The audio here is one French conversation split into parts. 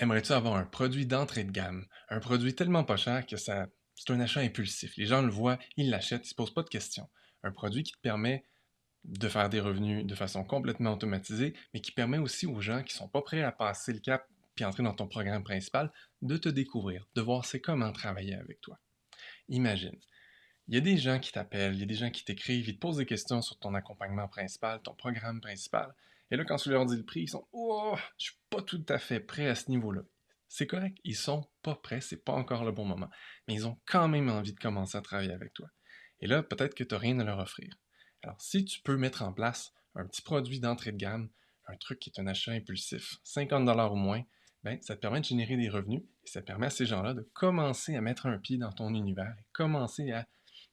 Aimerais-tu avoir un produit d'entrée de gamme? Un produit tellement pas cher que c'est un achat impulsif. Les gens le voient, ils l'achètent, ils se posent pas de questions. Un produit qui te permet de faire des revenus de façon complètement automatisée, mais qui permet aussi aux gens qui sont pas prêts à passer le cap puis entrer dans ton programme principal, de te découvrir, de voir c'est comment travailler avec toi. Imagine, il y a des gens qui t'appellent, il y a des gens qui t'écrivent, ils te posent des questions sur ton accompagnement principal, ton programme principal. Et là, quand tu leur dis le prix, ils sont oh, je suis pas tout à fait prêt à ce niveau-là. C'est correct, ils sont pas prêts, c'est pas encore le bon moment. Mais ils ont quand même envie de commencer à travailler avec toi. Et là, peut-être que tu n'as rien à leur offrir. Alors, si tu peux mettre en place un petit produit d'entrée de gamme, un truc qui est un achat impulsif, 50$ ou moins, ben, ça te permet de générer des revenus et ça permet à ces gens-là de commencer à mettre un pied dans ton univers et commencer à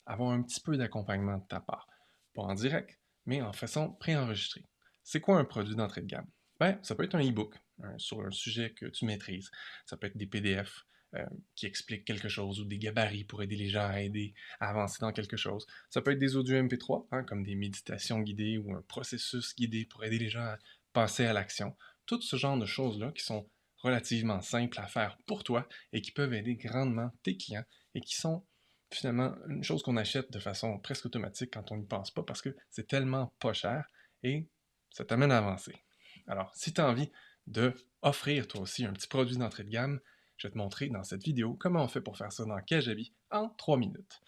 avoir un petit peu d'accompagnement de ta part. Pas en direct, mais en façon préenregistrée. C'est quoi un produit d'entrée de gamme? Ben, ça peut être un e-book sur un sujet que tu maîtrises. Ça peut être des PDF qui expliquent quelque chose ou des gabarits pour aider les gens à avancer dans quelque chose. Ça peut être des audios MP3, comme des méditations guidées ou un processus guidé pour aider les gens à passer à l'action. Tout ce genre de choses-là qui sont relativement simples à faire pour toi et qui peuvent aider grandement tes clients et qui sont finalement une chose qu'on achète de façon presque automatique quand on n'y pense pas parce que c'est tellement pas cher et ça t'amène à avancer. Alors, si tu as envie de offrir toi aussi un petit produit d'entrée de gamme, je vais te montrer dans cette vidéo comment on fait pour faire ça dans Kajabi en 3 minutes.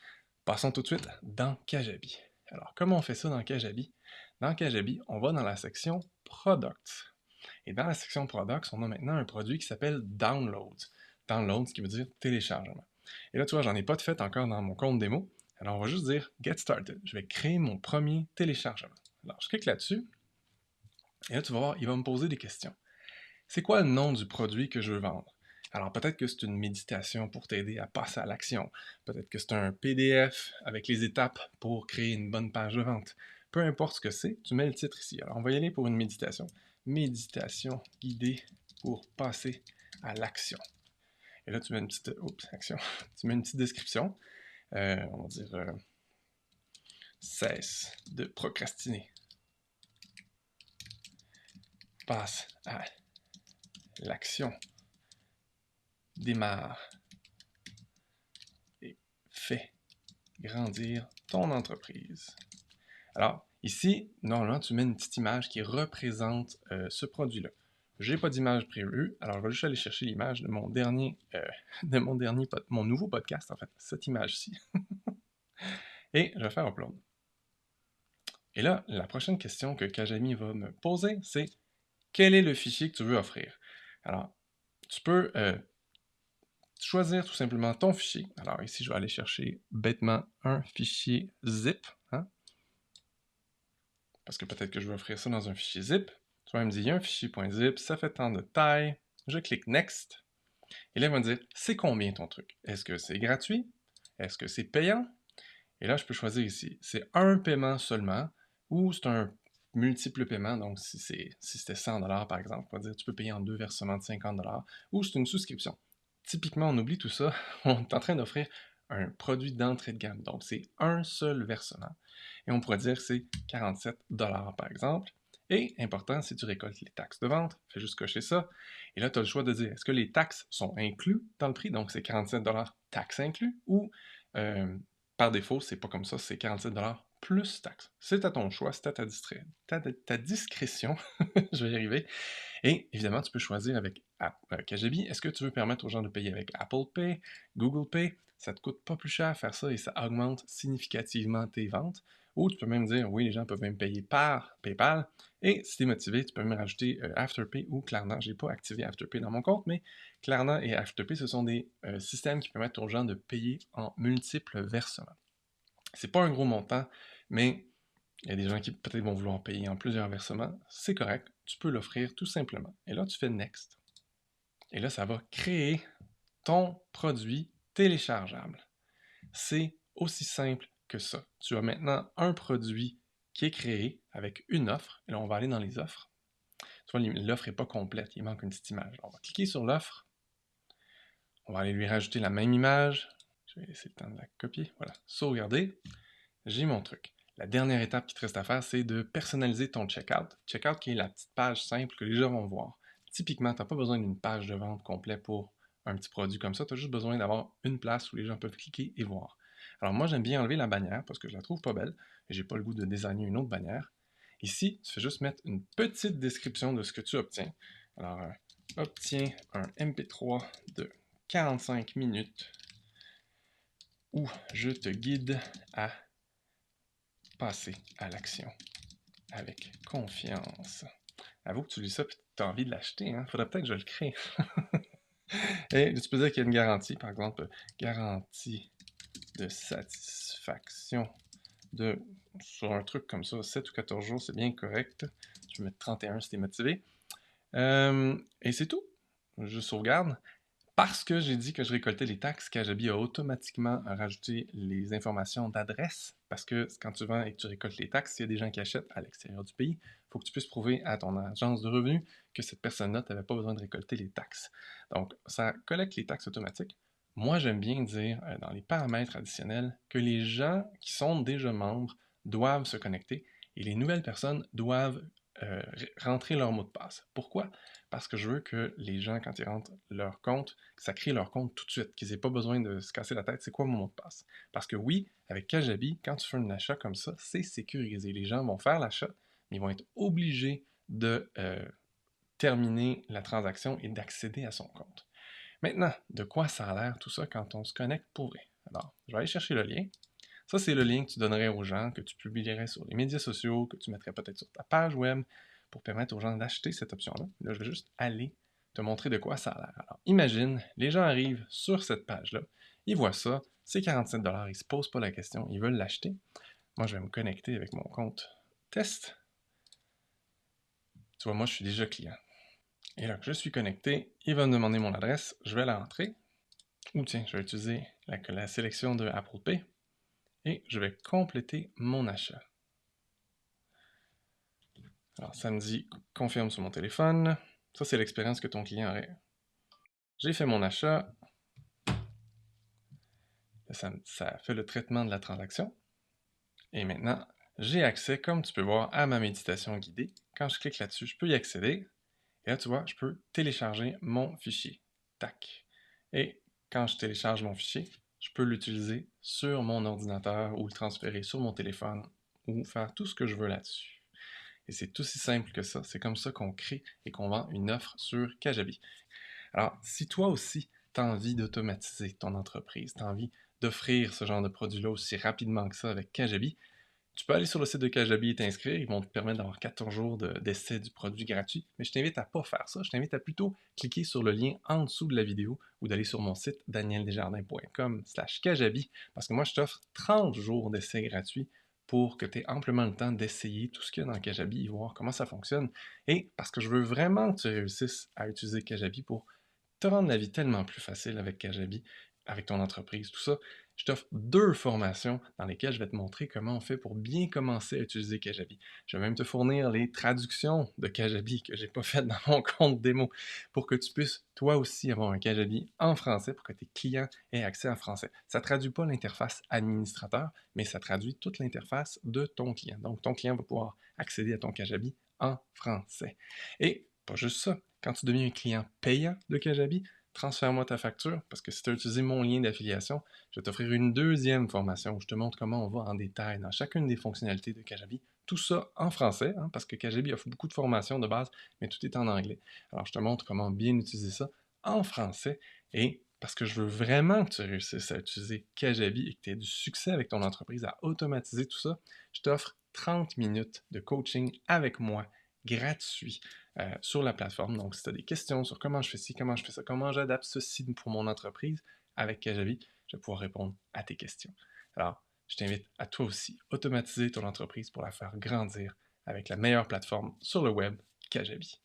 Passons tout de suite dans Kajabi. Alors, comment on fait ça dans Kajabi? Dans Kajabi, on va dans la section Products. Et dans la section Products, on a maintenant un produit qui s'appelle Downloads. Downloads, ce qui veut dire téléchargement. Et là, tu vois, j'en ai pas de fait encore dans mon compte démo. Alors, on va juste dire Get Started. Je vais créer mon premier téléchargement. Alors, je clique là-dessus. Et là, tu vas voir, il va me poser des questions. C'est quoi le nom du produit que je veux vendre? Alors, peut-être que c'est une méditation pour t'aider à passer à l'action. Peut-être que c'est un PDF avec les étapes pour créer une bonne page de vente. Peu importe ce que c'est, tu mets le titre ici. Alors, on va y aller pour une méditation. Méditation guidée pour passer à l'action. Et là, tu mets une petite, action. Tu mets une petite description. On va dire cesse de procrastiner. Passe à l'action. Démarre et fais grandir ton entreprise. Alors, ici, normalement, tu mets une petite image qui représente ce produit-là. Je n'ai pas d'image prévue, alors je vais juste aller chercher l'image de mon dernier, mon nouveau podcast, en fait, cette image-ci. Et je vais faire upload. Et là, la prochaine question que Kajami va me poser, c'est quel est le fichier que tu veux offrir? Alors, tu peux choisir tout simplement ton fichier. Alors ici, je vais aller chercher bêtement un fichier zip, parce que peut-être que je vais offrir ça dans un fichier zip. Tu vas me dire, il y a un fichier .zip, ça fait tant de taille. Je clique Next. Et là, il va me dire, c'est combien ton truc? Est-ce que c'est gratuit? Est-ce que c'est payant? Et là, je peux choisir ici. C'est un paiement seulement ou c'est un multiple paiement. Donc, si c'était 100$ par exemple, on va dire tu peux payer en 2 versements de 50$ ou c'est une souscription. Typiquement, on oublie tout ça. On est en train d'offrir un produit d'entrée de gamme. Donc, c'est un seul versement. Et on pourrait dire que c'est 47$ par exemple. Et, important, si tu récoltes les taxes de vente, fais juste cocher ça. Et là, tu as le choix de dire, est-ce que les taxes sont inclus dans le prix? Donc, c'est 47$ taxes inclus ou par défaut, c'est pas comme ça, c'est 47$ plus taxes. C'est à ton choix, c'est à ta discrétion. Je vais y arriver. Et évidemment, tu peux choisir avec Kajabi. Est-ce que tu veux permettre aux gens de payer avec Apple Pay, Google Pay? Ça te coûte pas plus cher à faire ça et ça augmente significativement tes ventes. Ou tu peux même dire, oui, les gens peuvent même payer par PayPal. Et si tu es motivé, tu peux même rajouter Afterpay ou Klarna. Je n'ai pas activé Afterpay dans mon compte, mais Klarna et Afterpay, ce sont des systèmes qui permettent aux gens de payer en multiples versements. C'est pas un gros montant, mais il y a des gens qui peut-être vont vouloir payer en plusieurs versements. C'est correct, tu peux l'offrir tout simplement. Et là, tu fais Next. Et là, ça va créer ton produit téléchargeable. C'est aussi simple que ça. Tu as maintenant un produit qui est créé avec une offre. Et là, on va aller dans les offres. Tu vois, l'offre n'est pas complète, il manque une petite image. On va cliquer sur l'offre. On va aller lui rajouter la même image. Je vais essayer de la copier. Voilà, sauvegarder. J'ai mon truc. La dernière étape qui te reste à faire, c'est de personnaliser ton checkout. Checkout qui est la petite page simple que les gens vont voir. Typiquement, tu n'as pas besoin d'une page de vente complète pour un petit produit comme ça. Tu as juste besoin d'avoir une place où les gens peuvent cliquer et voir. Alors moi, j'aime bien enlever la bannière parce que je la trouve pas belle et j'ai pas le goût de designer une autre bannière. Ici, tu fais juste mettre une petite description de ce que tu obtiens. Alors, obtiens un MP3 de 45 minutes où je te guide à passer à l'action avec confiance. Avoue que tu lis ça et tu as envie de l'acheter, hein? Faudrait peut-être que je le crée. Et tu peux dire qu'il y a une garantie, par exemple, garantie de satisfaction sur un truc comme ça, 7 ou 14 jours, c'est bien correct. Tu peux mettre 31 si tu es motivé. Et c'est tout. Je sauvegarde. Parce que j'ai dit que je récoltais les taxes, Kajabi a automatiquement rajouté les informations d'adresse. Parce que quand tu vends et que tu récoltes les taxes, s'il y a des gens qui achètent à l'extérieur du pays, il faut que tu puisses prouver à ton agence de revenus que cette personne-là, tu n'avais pas besoin de récolter les taxes. Donc, ça collecte les taxes automatiques. Moi, j'aime bien dire dans les paramètres additionnels que les gens qui sont déjà membres doivent se connecter et les nouvelles personnes doivent rentrer leur mot de passe. Pourquoi? Parce que je veux que les gens, quand ils rentrent leur compte, que ça crée leur compte tout de suite, qu'ils n'aient pas besoin de se casser la tête, c'est quoi mon mot de passe? Parce que oui, avec Kajabi, quand tu fais un achat comme ça, c'est sécurisé. Les gens vont faire l'achat, mais ils vont être obligés de terminer la transaction et d'accéder à son compte. Maintenant, de quoi ça a l'air tout ça quand on se connecte pour vrai? Alors, je vais aller chercher le lien. Ça, c'est le lien que tu donnerais aux gens, que tu publierais sur les médias sociaux, que tu mettrais peut-être sur ta page web pour permettre aux gens d'acheter cette option-là. Là, je vais juste aller te montrer de quoi ça a l'air. Alors, imagine, les gens arrivent sur cette page-là, ils voient ça, c'est 47 $, ils ne se posent pas la question, ils veulent l'acheter. Moi, je vais me connecter avec mon compte test. Tu vois, moi, je suis déjà client. Et là, je suis connecté, il va me demander mon adresse, je vais la rentrer. Ou tiens, je vais utiliser la sélection de Apple Pay et je vais compléter mon achat. Alors, ça me dit confirme sur mon téléphone. Ça, c'est l'expérience que ton client aurait. J'ai fait mon achat. Ça fait le traitement de la transaction. Et maintenant, j'ai accès, comme tu peux voir, à ma méditation guidée. Quand je clique là-dessus, je peux y accéder. Et là, tu vois, je peux télécharger mon fichier. Tac. Et quand je télécharge mon fichier, je peux l'utiliser sur mon ordinateur ou le transférer sur mon téléphone ou faire tout ce que je veux là-dessus. Et c'est aussi simple que ça. C'est comme ça qu'on crée et qu'on vend une offre sur Kajabi. Alors, si toi aussi, tu as envie d'automatiser ton entreprise, tu as envie d'offrir ce genre de produit-là aussi rapidement que ça avec Kajabi, tu peux aller sur le site de Kajabi et t'inscrire. Ils vont te permettre d'avoir 14 jours d'essai du produit gratuit. Mais je t'invite à ne pas faire ça. Je t'invite à plutôt cliquer sur le lien en dessous de la vidéo ou d'aller sur mon site danieldesjardins.com/Kajabi parce que moi, je t'offre 30 jours d'essai gratuit pour que tu aies amplement le temps d'essayer tout ce qu'il y a dans Kajabi et voir comment ça fonctionne. Et parce que je veux vraiment que tu réussisses à utiliser Kajabi pour te rendre la vie tellement plus facile avec Kajabi, avec ton entreprise, tout ça. Je t'offre 2 formations dans lesquelles je vais te montrer comment on fait pour bien commencer à utiliser Kajabi. Je vais même te fournir les traductions de Kajabi que je n'ai pas faites dans mon compte démo pour que tu puisses toi aussi avoir un Kajabi en français pour que tes clients aient accès en français. Ça ne traduit pas l'interface administrateur, mais ça traduit toute l'interface de ton client. Donc, ton client va pouvoir accéder à ton Kajabi en français. Et pas juste ça, quand tu deviens un client payant de Kajabi, transfère-moi ta facture parce que si tu as utilisé mon lien d'affiliation, je vais t'offrir une deuxième formation où je te montre comment on va en détail dans chacune des fonctionnalités de Kajabi. Tout ça en français, hein, parce que Kajabi offre beaucoup de formations de base, mais tout est en anglais. Alors je te montre comment bien utiliser ça en français et parce que je veux vraiment que tu réussisses à utiliser Kajabi et que tu aies du succès avec ton entreprise à automatiser tout ça, je t'offre 30 minutes de coaching avec moi gratuit sur la plateforme. Donc, si tu as des questions sur comment je fais ci, comment je fais ça, comment j'adapte ceci pour mon entreprise avec Kajabi, je vais pouvoir répondre à tes questions. Alors, je t'invite à toi aussi automatiser ton entreprise pour la faire grandir avec la meilleure plateforme sur le web, Kajabi.